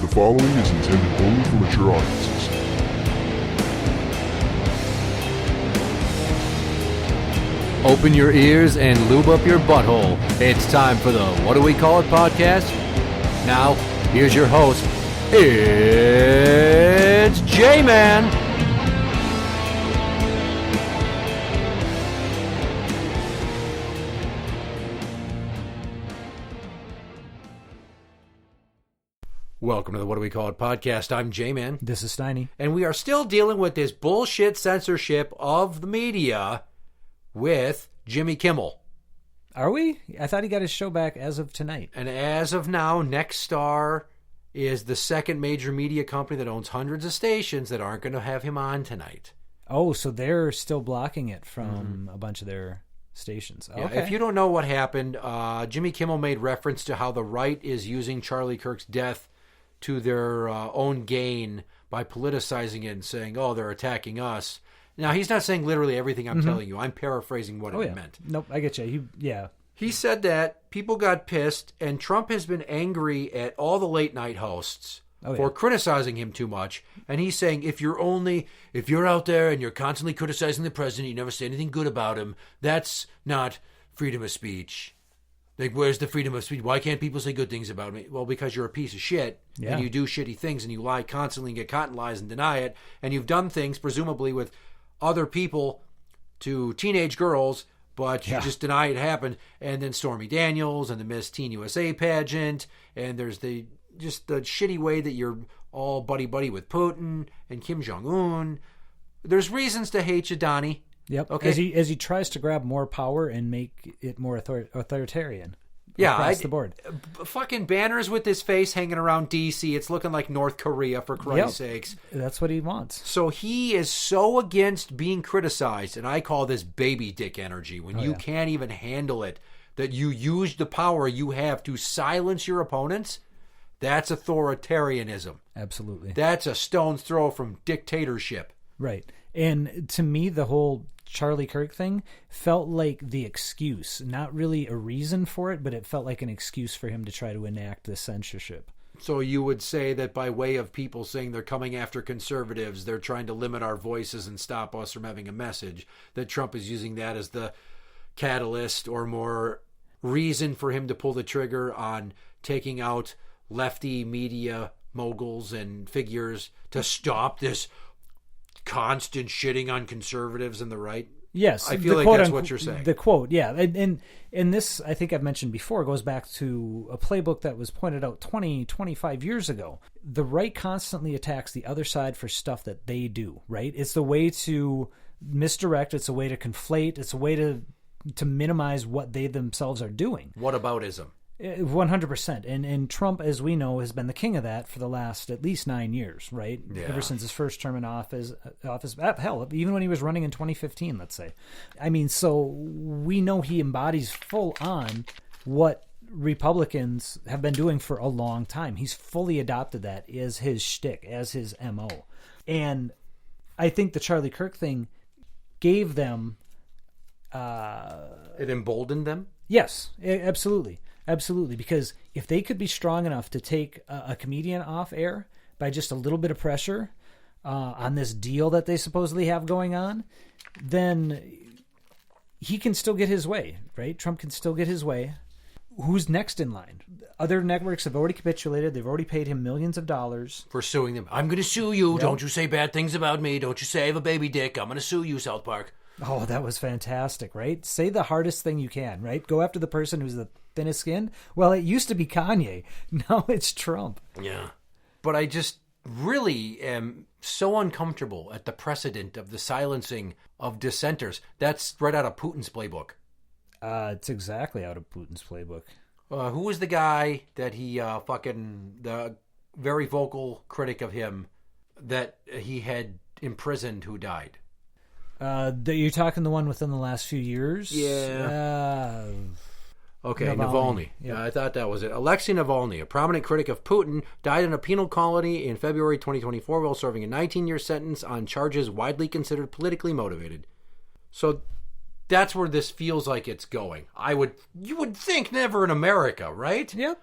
The following is intended only for mature audiences. Open your ears and lube up your butthole. It's time for the What Do We Call It podcast. Now, here's your host. It's Jmann. Welcome to the What Do We Call It podcast. I'm Jmann. This is Steiny. And we are still dealing with this bullshit censorship of the media with Jimmy Kimmel. Are we? I thought he got his show back as of tonight. And as of now, Nexstar is the second major media company that owns hundreds of stations that aren't going to have him on tonight. Oh, so they're still blocking it from a bunch of their stations. Yeah, okay. If you don't know what happened, Jimmy Kimmel made reference to how the right is using Charlie Kirk's death to their own gain by politicizing it and saying, oh, they're attacking us. Now, he's not saying literally everything I'm telling you. I'm paraphrasing what it meant. Nope, I get you. He said that people got pissed, and Trump has been angry at all the late-night hosts for criticizing him too much. And he's saying, if you're out there and you're constantly criticizing the president, you never say anything good about him, that's not freedom of speech. Like, where's the freedom of speech? Why can't people say good things about me? Well, because you're a piece of shit, and you do shitty things, and you lie constantly and get caught in lies and deny it, and you've done things, presumably, with other people to teenage girls, but you just deny it happened. And then Stormy Daniels and the Miss Teen USA pageant, and there's the shitty way that you're all buddy-buddy with Putin and Kim Jong-un. There's reasons to hate you, Donnie. Yep. Okay. As he tries to grab more power and make it more authoritarian. Yeah, across the board. Fucking banners with his face hanging around D.C. It's looking like North Korea, for Christ's sakes. That's what he wants. So he is so against being criticized, and I call this baby dick energy, when you can't even handle it, that you use the power you have to silence your opponents. That's authoritarianism. Absolutely. That's a stone's throw from dictatorship. Right. And to me, the whole Charlie Kirk thing felt like the excuse, not really a reason for it, but it felt like an excuse for him to try to enact the censorship. So you would say that by way of people saying they're coming after conservatives, they're trying to limit our voices and stop us from having a message, that Trump is using that as the catalyst or more reason for him to pull the trigger on taking out lefty media moguls and figures to stop this constant shitting on conservatives and the right? Yes. I feel like that's what you're saying. The quote, yeah. And this, I think I've mentioned before, goes back to a playbook that was pointed out 25 years ago. The right constantly attacks the other side for stuff that they do, right? It's the way to misdirect. It's a way to conflate. It's a way to minimize what they themselves are doing. Whataboutism. 100%. And Trump, as we know, has been the king of that for the last at least 9 years, right? Yeah. Ever since his first term in office, hell, even when he was running in 2015, let's say. I mean, so we know he embodies full on what Republicans have been doing for a long time. He's fully adopted that as his shtick, as his MO. And I think the Charlie Kirk thing gave them... It emboldened them? Yes, absolutely. Absolutely, because if they could be strong enough to take a comedian off air by just a little bit of pressure on this deal that they supposedly have going on, then he can still get his way, right? Trump can still get his way. Who's next in line? Other networks have already capitulated. They've already paid him millions of dollars. For suing them. I'm going to sue you. Yep. Don't you say bad things about me. Don't you say I have a baby dick. I'm going to sue you, South Park. Oh, that was fantastic, right? Say the hardest thing you can, right? Go after the person who's the thinnest skinned. Well, it used to be Kanye. Now it's Trump. Yeah. But I just really am so uncomfortable at the precedent of the silencing of dissenters. That's right out of Putin's playbook. It's exactly out of Putin's playbook. Who was the guy that he the very vocal critic of him that he had imprisoned who died? You're talking the one within the last few years? Yeah. Okay, Navalny. Yeah, I thought that was it. Alexei Navalny, a prominent critic of Putin, died in a penal colony in February 2024 while serving a 19-year sentence on charges widely considered politically motivated. So that's where this feels like it's going. You would think never in America, right? Yep.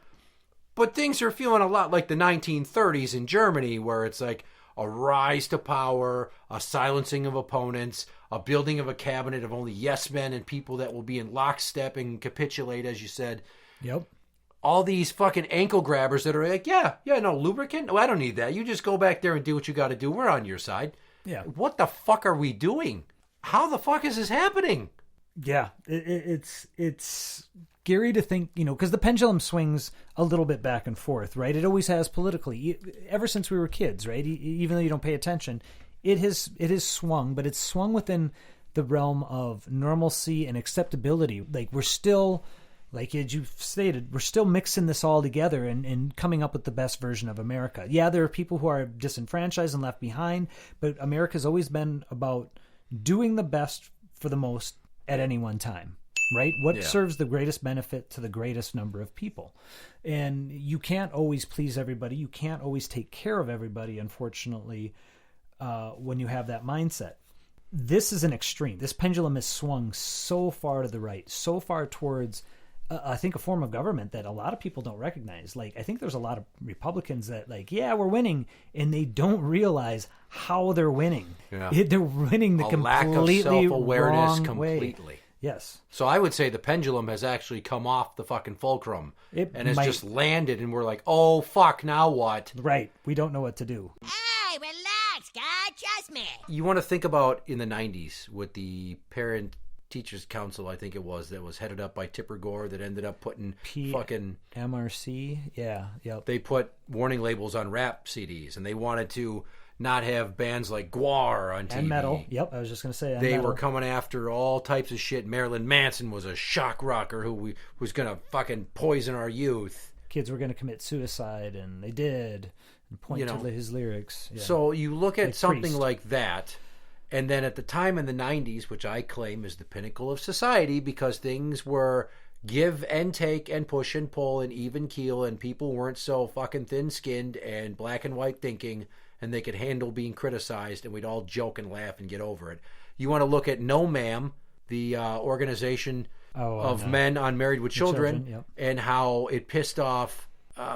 But things are feeling a lot like the 1930s in Germany, where it's like a rise to power, a silencing of opponents, a building of a cabinet of only yes men and people that will be in lockstep and capitulate, as you said. Yep. All these fucking ankle grabbers that are like, no, lubricant? Oh, I don't need that. You just go back there and do what you got to do. We're on your side. Yeah. What the fuck are we doing? How the fuck is this happening? Yeah, it's scary to think, because the pendulum swings a little bit back and forth, right? It always has politically, ever since we were kids, right? Even though you don't pay attention, it has swung, but it's swung within the realm of normalcy and acceptability. Like, we're still, like as you've stated, we're still mixing this all together and coming up with the best version of America. Yeah, there are people who are disenfranchised and left behind, but America's always been about doing the best for the most at any one time, right? What serves the greatest benefit to the greatest number of people? And you can't always please everybody. You can't always take care of everybody, unfortunately, when you have that mindset. This is an extreme. This pendulum has swung so far to the right, so far towards, I think, a form of government that a lot of people don't recognize. Like, I think there's a lot of Republicans that, like, yeah, we're winning, and they don't realize how they're winning. Yeah. They're winning the completely lack of self-awareness wrong completely. Way. Yes. So I would say the pendulum has actually come off the fucking fulcrum and has just landed, and we're like, oh, fuck, now what? Right. We don't know what to do. Hey, relax, guy. Trust me. You want to think about in the 90s with the Parent Teachers Council, I think it was, that was headed up by Tipper Gore, that ended up putting fucking MRC. Yeah. Yep. They put warning labels on rap CDs, and they wanted to not have bands like Gwar on TV. And metal. Yep, I was just going to say. They were coming after all types of shit. Marilyn Manson was a shock rocker who was going to fucking poison our youth. Kids were going to commit suicide, and they did. And point to his lyrics. Yeah. So you look at something like that, and then at the time in the 90s, which I claim is the pinnacle of society, because things were give and take and push and pull and even keel, and people weren't so fucking thin-skinned and black and white thinking, and they could handle being criticized, and we'd all joke and laugh and get over it. You want to look at No Ma'am, the organization of men on Married with Children, and how it pissed off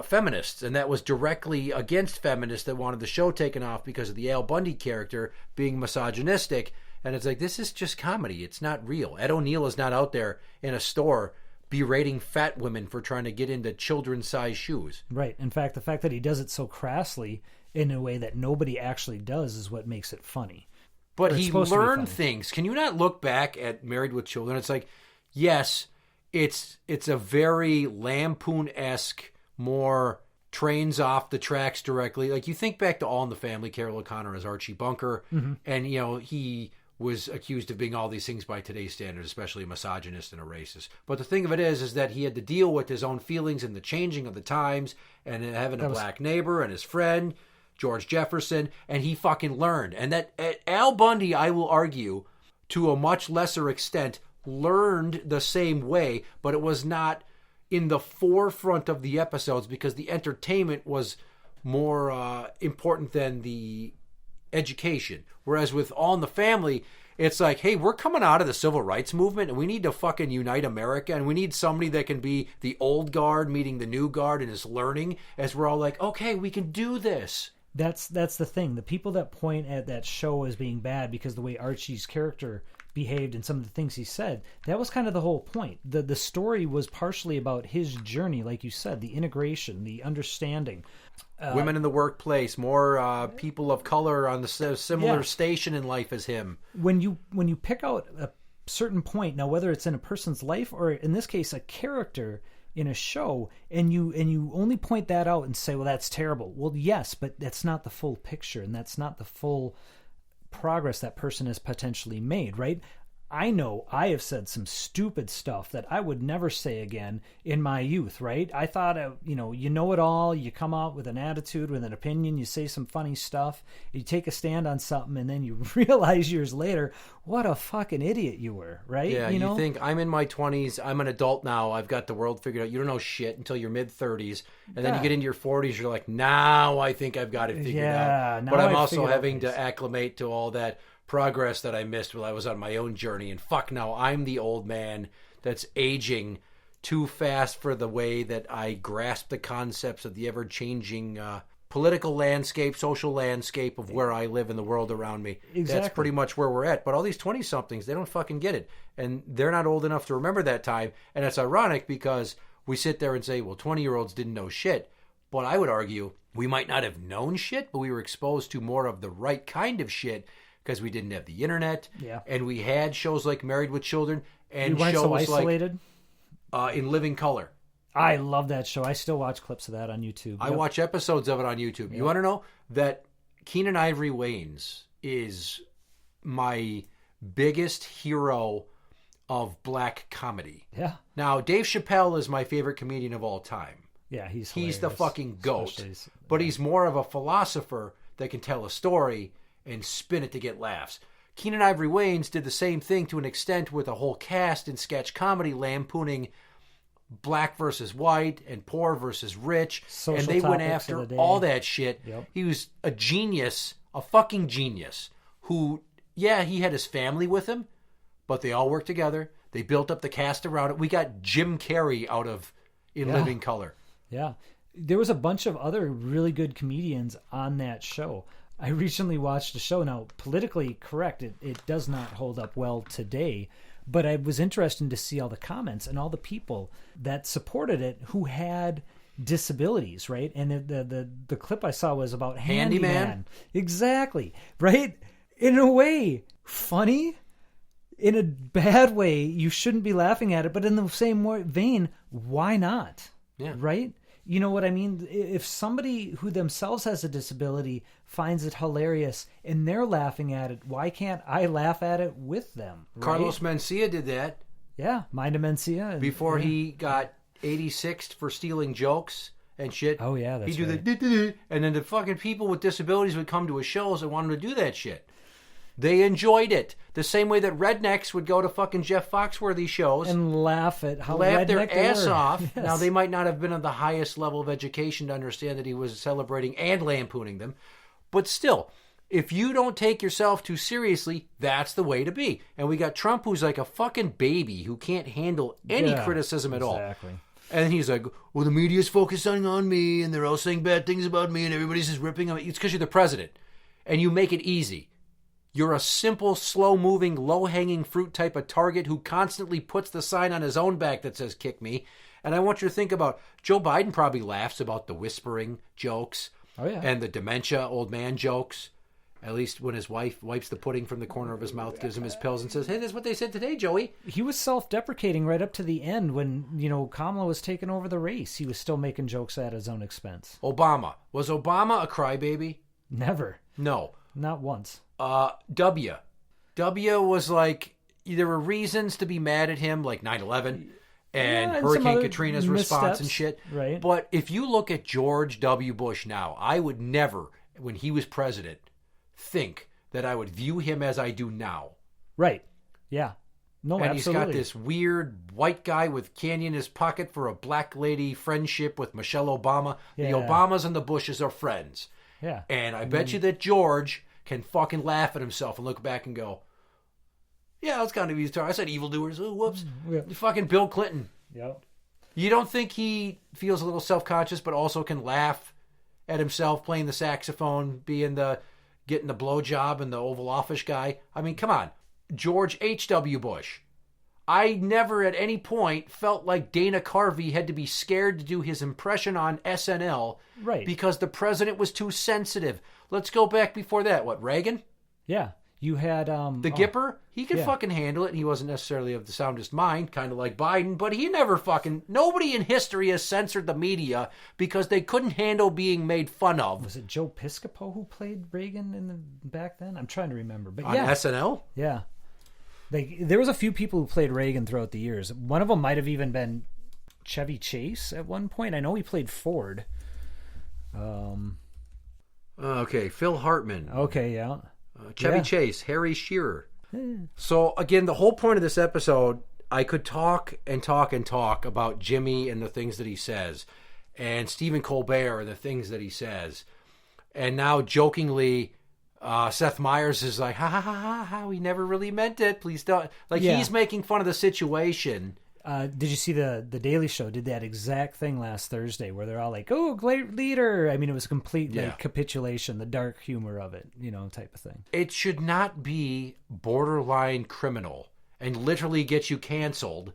feminists, and that was directly against feminists that wanted the show taken off because of the Al Bundy character being misogynistic. And it's like, this is just comedy. It's not real. Ed O'Neill is not out there in a store berating fat women for trying to get into children's size shoes. Right. In fact, the fact that he does it so crassly in a way that nobody actually does is what makes it funny. But he learned things. Can you not look back at Married with Children? It's like, yes, it's a very Lampoon-esque, more trains off the tracks directly. Like, you think back to All in the Family, Carol O'Connor as Archie Bunker, and, he was accused of being all these things by today's standards, especially a misogynist and a racist. But the thing of it is that he had to deal with his own feelings and the changing of the times and having a black neighbor and his friend, George Jefferson, and he fucking learned. And that Al Bundy, I will argue, to a much lesser extent, learned the same way, but it was not in the forefront of the episodes because the entertainment was more important than the education. Whereas with All in the Family, it's like, hey, we're coming out of the civil rights movement and we need to fucking unite America, and we need somebody that can be the old guard meeting the new guard and is learning, as we're all like, okay, we can do this. That's the thing. The people that point at that show as being bad because the way Archie's character behaved and some of the things he said, that was kind of the whole point. The story was partially about his journey, like you said, the integration, the understanding. Women in the workplace, more people of color on the similar station in life as him. When you pick out a certain point, now whether it's in a person's life or in this case a character in a show, and you only point that out and say, well, that's terrible. Well, yes, but that's not the full picture, and that's not the full progress that person has potentially made, right? I know I have said some stupid stuff that I would never say again in my youth, right? I thought, you know it all. You come out with an attitude, with an opinion. You say some funny stuff. You take a stand on something, and then you realize years later, what a fucking idiot you were, right? Yeah, you think, I'm in my 20s. I'm an adult now. I've got the world figured out. You don't know shit until your mid-30s. And then you get into your 40s. You're like, now I think I've got it figured out. But I'm also having to acclimate to all that progress that I missed while I was on my own journey, and fuck, now I'm the old man that's aging too fast for the way that I grasp the concepts of the ever-changing political landscape, social landscape of where I live in the world around me. Exactly. That's pretty much where we're at. But all these 20-somethings, they don't fucking get it. And they're not old enough to remember that time. And it's ironic because we sit there and say, well, 20-year-olds didn't know shit. But I would argue we might not have known shit, but we were exposed to more of the right kind of shit because we didn't have the internet. Yeah. And we had shows like Married with Children and We weren't shows so isolated. like In Living Color. I love that show. I still watch clips of that on YouTube. I watch episodes of it on YouTube. You want to know that Keenen Ivory Wayans is my biggest hero of black comedy. Yeah. Now, Dave Chappelle is my favorite comedian of all time. Yeah, he's the hilarious. fucking goat. Especially- But he's more of a philosopher that can tell a story and spin it to get laughs. Keenen Ivory Wayans did the same thing to an extent with a whole cast in sketch comedy lampooning black versus white and poor versus rich. Social and they went topics after of the day. all that shit. Yep. He was a genius, a fucking genius, who, yeah, he had his family with him, but they all worked together. They built up the cast around it. We got Jim Carrey out of In Living Color. Yeah. There was a bunch of other really good comedians on that show. I recently watched a show. Now, politically correct, it does not hold up well today, but I was interested to see all the comments and all the people that supported it who had disabilities, right? And the clip I saw was about Handyman. Exactly, right? In a way, funny. In a bad way, you shouldn't be laughing at it, but in the same vein, why not? Yeah. Right? You know what I mean? If somebody who themselves has a disability finds it hilarious and they're laughing at it, why can't I laugh at it with them? Right? Carlos Mencia did that Yeah, Mind of Mencia. before he got 86th for stealing jokes and shit. Oh, yeah, that's He'd do the and then the fucking people with disabilities would come to his shows and want him to do that shit. They enjoyed it. The same way that rednecks would go to fucking Jeff Foxworthy shows and laugh at how laugh redneck their ass they were. off. Yes. Now, they might not have been on the highest level of education to understand that he was celebrating and lampooning them. But still, if you don't take yourself too seriously, that's the way to be. And we got Trump, who's like a fucking baby who can't handle any criticism at all. Exactly. And he's like, well, the media's focusing on me, and they're all saying bad things about me, and everybody's just ripping on me. It's because you're the president. And you make it easy. You're a simple, slow-moving, low-hanging fruit type of target who constantly puts the sign on his own back that says, kick me. And I want you to think about, Joe Biden probably laughs about the whispering jokes and the dementia old man jokes. At least when his wife wipes the pudding from the corner of his mouth, gives him his pills, and says, hey, that's what they said today, Joey. He was self-deprecating right up to the end when, Kamala was taking over the race. He was still making jokes at his own expense. Obama. Was Obama a crybaby? Never. No. Not once. W was like, there were reasons to be mad at him, like 9/11 and some Hurricane other Katrina's response and missteps, shit. right. But if you look at George W. Bush now, I would never, when he was president, think that I would view him as I do now. Right. Yeah. No, And absolutely. he's got this weird white guy with candy in his pocket for a black lady friendship with Michelle Obama. Yeah. The Obamas and the Bushes are friends. Yeah. And I bet you that George can fucking laugh at himself and look back and go, yeah, that's kind of easy. I said evildoers. Oh, whoops. Yeah. Fucking Bill Clinton. Yep. You don't think he feels a little self-conscious but also can laugh at himself playing the saxophone, getting the blowjob and the Oval Office guy? I mean, come on. George H.W. Bush. I never at any point felt like Dana Carvey had to be scared to do his impression on SNL because the president was too sensitive. Let's go back before that. What, Reagan? Yeah. You had... The Gipper? He could fucking handle it. He wasn't necessarily of the soundest mind, kind of like Biden, but he never fucking... Nobody in history has censored the media because they couldn't handle being made fun of. Was it Joe Piscopo who played Reagan back then? I'm trying to remember. But on SNL? Yeah. There was a few people who played Reagan throughout the years. One of them might have even been Chevy Chase at one point. I know he played Ford. Okay, Phil Hartman. Okay, yeah. Chevy Chase, Harry Shearer. So, again, the whole point of this episode, I could talk and talk and talk about Jimmy and the things that he says, and Stephen Colbert and the things that he says. And now, jokingly, Seth Meyers is like, ha, ha, ha, ha, ha, we never really meant it. Please don't. Like, he's making fun of the situation. Did you see the Daily Show did that exact thing last Thursday where they're all like, "Oh, great leader." I mean, it was a complete like capitulation, the dark humor of it, type of thing. It should not be borderline criminal and literally get you canceled,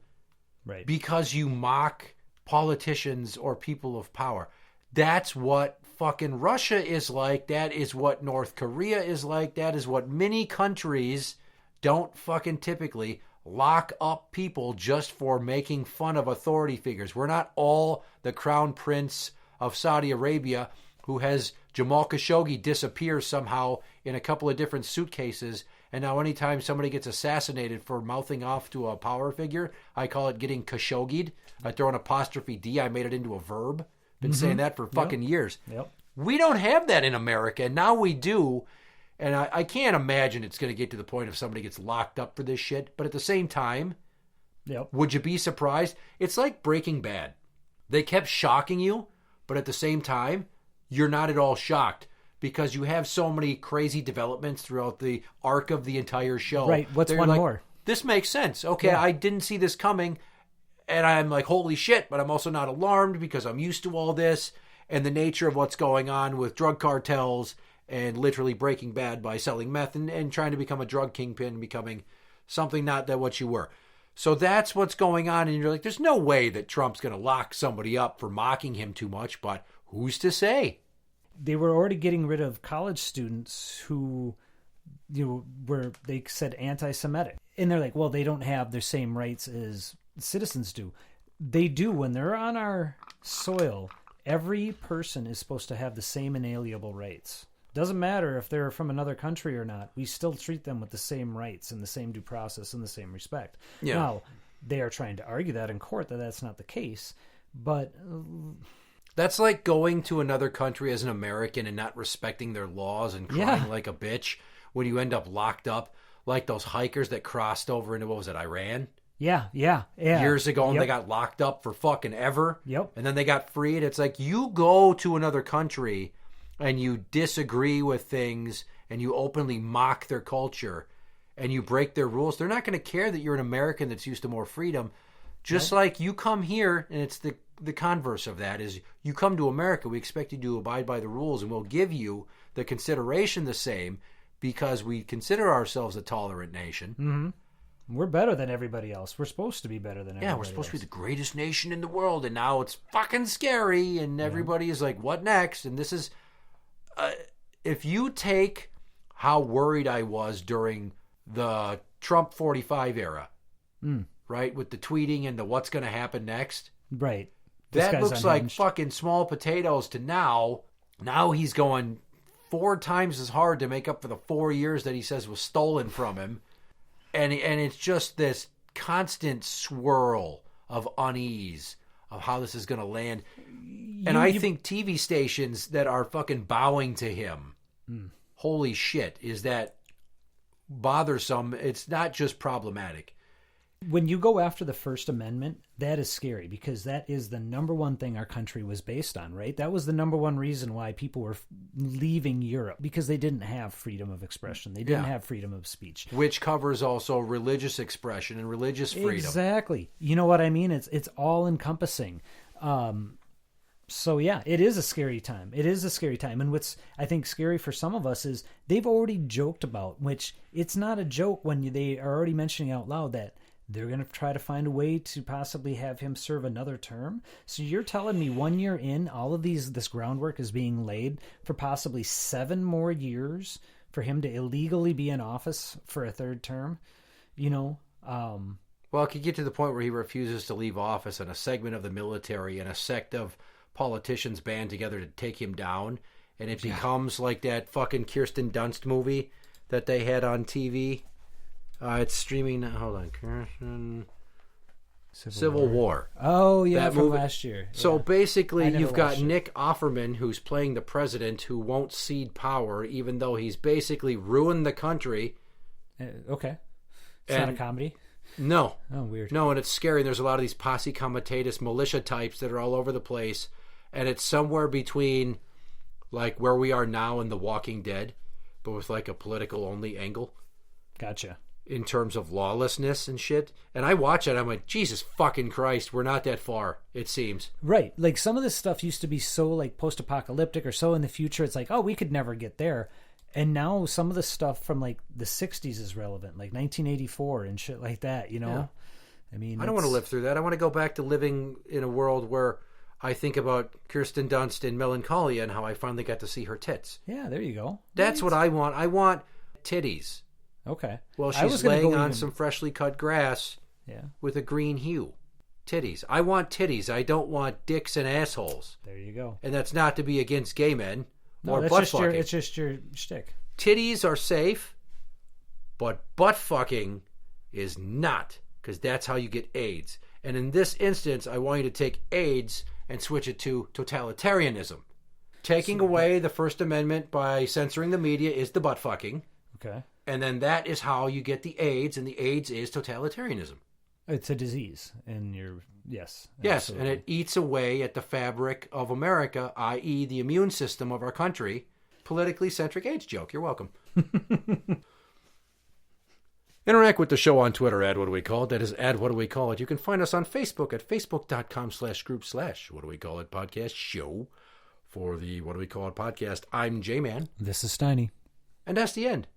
right? Because you mock politicians or people of power. That's what fucking Russia is like. That is what North Korea is like. That is what many countries don't fucking typically lock up people just for making fun of authority figures. We're not all the Crown Prince of Saudi Arabia who has Jamal Khashoggi disappear somehow in a couple of different suitcases. And now anytime somebody gets assassinated for mouthing off to a power figure, I call it getting Khashoggi'd. I throw an apostrophe D. I made it into a verb. Been saying that for fucking years. Yep. We don't have that in America. And now we do. And I can't imagine it's going to get to the point if somebody gets locked up for this shit. But at the same time, would you be surprised? It's like Breaking Bad. They kept shocking you, but at the same time, you're not at all shocked because you have so many crazy developments throughout the arc of the entire show. Right. What's one more? This makes sense. Okay, I didn't see this coming. And I'm like, holy shit, but I'm also not alarmed because I'm used to all this and the nature of what's going on with drug cartels and literally breaking bad by selling meth and trying to become a drug kingpin, becoming something not that what you were. So that's what's going on. And you're like, there's no way that Trump's going to lock somebody up for mocking him too much, but who's to say? They were already getting rid of college students who were, they said, anti-Semitic. And they're like, well, they don't have their same rights as citizens do. They do. When they're on our soil, every person is supposed to have the same inalienable rights. Doesn't matter if they're from another country or not. We still treat them with the same rights and the same due process and the same respect. Yeah. Now, they are trying to argue that in court that that's not the case, but that's like going to another country as an American and not respecting their laws and crying like a bitch when you end up locked up like those hikers that crossed over into, what was it, Iran? Yeah. Years ago, and they got locked up for fucking ever. Yep. And then they got freed. It's like you go to another country and you disagree with things and you openly mock their culture and you break their rules. They're not going to care that you're an American that's used to more freedom. Just like you come here, and it's the converse of that is you come to America, we expect you to abide by the rules, and we'll give you the consideration the same because we consider ourselves a tolerant nation. Mm-hmm. We're better than everybody else. We're supposed to be better than everybody else. Yeah, we're supposed to be the greatest nation in the world, and now it's fucking scary, and everybody is like, what next? And this is... if you take how worried I was during the Trump 45 era, right, with the tweeting and the what's going to happen next, right, that looks like fucking small potatoes to now. Now he's going 4 times as hard to make up for the 4 years that he says was stolen from him, and it's just this constant swirl of unease of how this is going to land. And I think TV stations that are fucking bowing to him, holy shit, is that bothersome. It's not just problematic. When you go after the First Amendment, that is scary because that is the number one thing our country was based on, right? That was the number one reason why people were leaving Europe, because they didn't have freedom of expression. They didn't have freedom of speech. Which covers also religious expression and religious freedom. Exactly. You know what I mean? It's all encompassing. So yeah, it is a scary time. It is a scary time. And what's, I think, scary for some of us is they've already joked about, which it's not a joke when they are already mentioning out loud that they're going to try to find a way to possibly have him serve another term. So you're telling me 1 year in, all of this groundwork is being laid for possibly 7 more years for him to illegally be in office for a third term, Well, it could get to the point where he refuses to leave office and a segment of the military and a sect of politicians band together to take him down. And it becomes like that fucking Kirsten Dunst movie that they had on TV. It's streaming. Hold on. Kirsten... Civil War. Oh, yeah, that from movie. Last year. Yeah. So basically, you've got Nick Offerman, who's playing the president who won't cede power, even though he's basically ruined the country. Okay. It's not a comedy? No. Oh, weird. No, and it's scary. There's a lot of these posse comitatus militia types that are all over the place, and it's somewhere between like where we are now and The Walking Dead, but with like a political-only angle. Gotcha. in terms of lawlessness and shit. And I watch it, I'm like, Jesus fucking Christ, we're not that far, it seems. Right. Like, some of this stuff used to be so, like, post-apocalyptic or so in the future. It's like, oh, we could never get there. And now some of the stuff from, like, the 60s is relevant, like 1984 and shit like that, you know? Yeah. I mean, I don't want to live through that. I want to go back to living in a world where I think about Kirsten Dunst in Melancholia and how I finally got to see her tits. Yeah, there you go. That's what I want. I want titties. Okay. Well, she's laying on some freshly cut grass with a green hue. Titties. I want titties. I don't want dicks and assholes. There you go. And that's not to be against gay men or that's butt just fucking. It's just your shtick. Titties are safe, but butt fucking is not, because that's how you get AIDS. And in this instance, I want you to take AIDS and switch it to totalitarianism. Taking away the First Amendment by censoring the media is the butt fucking. Okay. And then that is how you get the AIDS, and the AIDS is totalitarianism. It's a disease, and yes. Yes, and it eats away at the fabric of America, i.e. the immune system of our country. Politically centric AIDS joke. You're welcome. Interact with the show on Twitter, What Do We Call It? That is What Do We Call It? You can find us on Facebook at facebook.com/group/What Do We Call It podcast show. For the What Do We Call It podcast, I'm Jmann. This is Steiny. And that's the end.